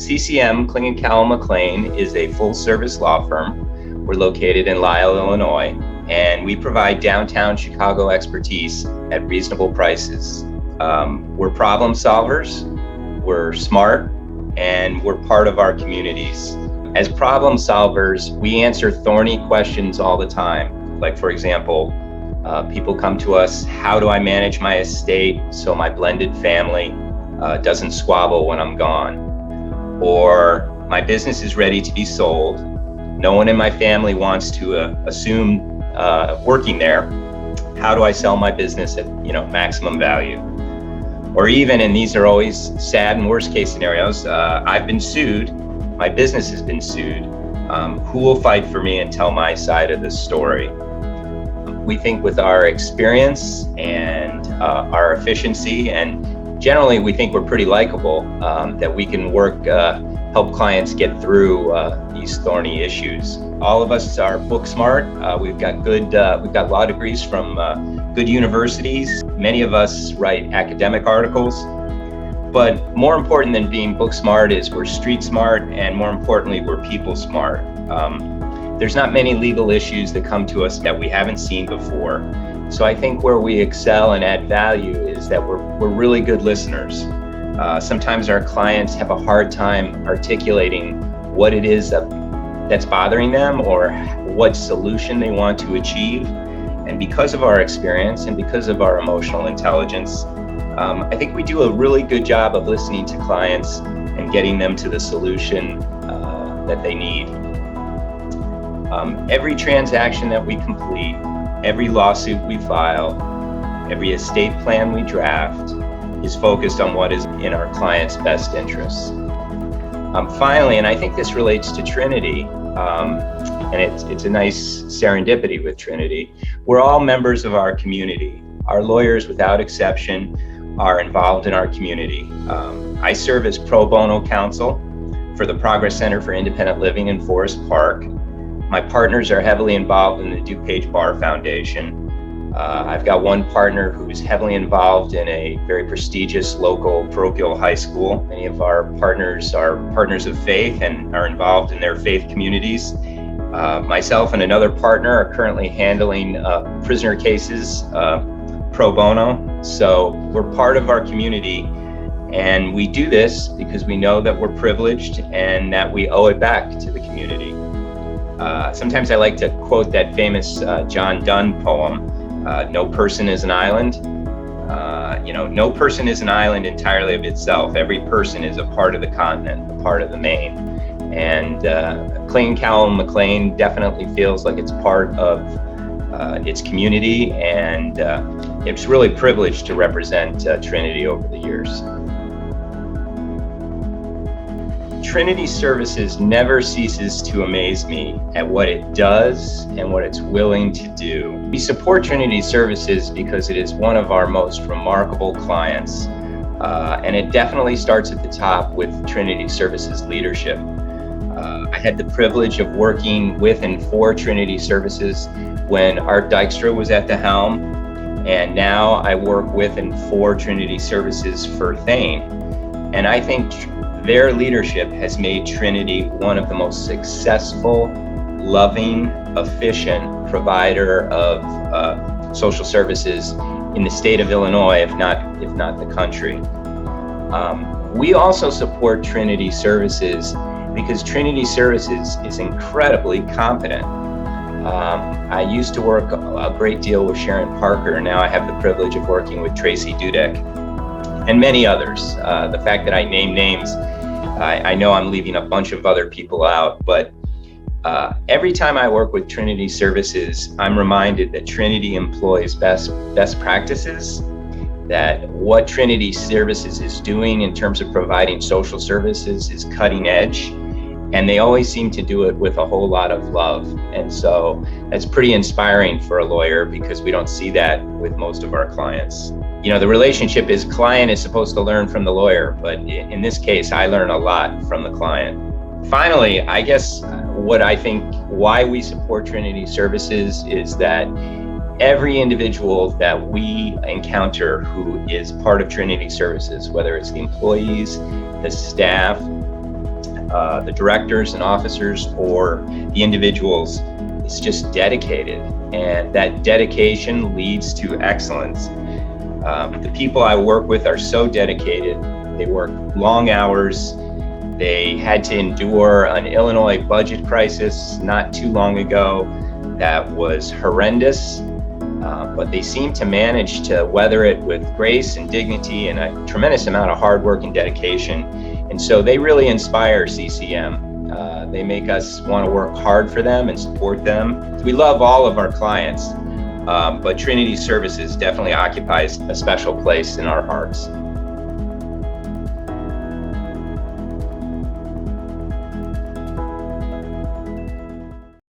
CCM, Clingen Callow McLean, is a full-service law firm. We're located in Lisle, Illinois, and we provide downtown Chicago expertise at reasonable prices. We're problem solvers, we're smart, and we're part of our communities. As problem solvers, we answer thorny questions all the time. Like, for example, people come to us, how do I manage my estate so my blended family doesn't squabble when I'm gone? Or my business is ready to be sold. No one in my family wants to assume working there. How do I sell my business at maximum value? Or even, and these are always sad and worst case scenarios, I've been sued, my business has been sued. Who will fight for me and tell my side of the story? We think with our experience and our efficiency, and generally we think we're pretty likable, that we can help clients get through these thorny issues. All of us are book smart. We've got law degrees from good universities. Many of us write academic articles. But more important than being book smart is we're street smart, and more importantly, we're people smart. There's not many legal issues that come to us that we haven't seen before. So I think where we excel and add value is that we're really good listeners. Sometimes our clients have a hard time articulating what it is that's bothering them or what solution they want to achieve. And because of our experience and because of our emotional intelligence, I think we do a really good job of listening to clients and getting them to the solution that they need. Every transaction that we complete, every lawsuit we file, every estate plan we draft is focused on what is in our client's best interests. Finally, and I think this relates to Trinity, and it's a nice serendipity with Trinity, we're all members of our community. Our lawyers, without exception, are involved in our community. I serve as pro bono counsel for the Progress Center for Independent Living in Forest Park. My partners are heavily involved in the DuPage Bar Foundation. I've got one partner who's heavily involved in a very prestigious local parochial high school. Many of our partners are partners of faith and are involved in their faith communities. Myself and another partner are currently handling prisoner cases pro bono. So we're part of our community, and we do this because we know that we're privileged and that we owe it back to the community. Sometimes I like to quote that famous John Donne poem, "No person is an island." No person is an island entirely of itself. Every person is a part of the continent, a part of the main. And Clingen Callow McLean definitely feels like it's part of its community, and it's really privileged to represent Trinity over the years. Trinity Services never ceases to amaze me at what it does and what it's willing to do. We support Trinity Services because it is one of our most remarkable clients, and it definitely starts at the top with Trinity Services leadership. I had the privilege of working with and for Trinity Services when Art Dykstra was at the helm, and now I work with and for Trinity Services for Thane. And I think their leadership has made Trinity one of the most successful, loving, efficient provider of social services in the state of Illinois, if not the country. We also support Trinity Services because Trinity Services is incredibly competent. I used to work a great deal with Sharon Parker, and now I have the privilege of working with Tracy Dudek and many others. The fact that I name names, I know I'm leaving a bunch of other people out, but every time I work with Trinity Services, I'm reminded that Trinity employs best practices, that what Trinity Services is doing in terms of providing social services is cutting edge, and they always seem to do it with a whole lot of love. And so that's pretty inspiring for a lawyer, because we don't see that with most of our clients. The relationship is client is supposed to learn from the lawyer, but in this case, I learn a lot from the client. Finally, I guess what I think why we support Trinity Services is that every individual that we encounter who is part of Trinity Services, whether it's the employees, the staff, the directors and officers or the individuals is just dedicated, and that dedication leads to excellence. The people I work with are so dedicated. They work long hours. They had to endure an Illinois budget crisis not too long ago that was horrendous, but they seem to manage to weather it with grace and dignity and a tremendous amount of hard work and dedication. And so they really inspire CCM. They make us want to work hard for them and support them. We love all of our clients, but Trinity Services definitely occupies a special place in our hearts.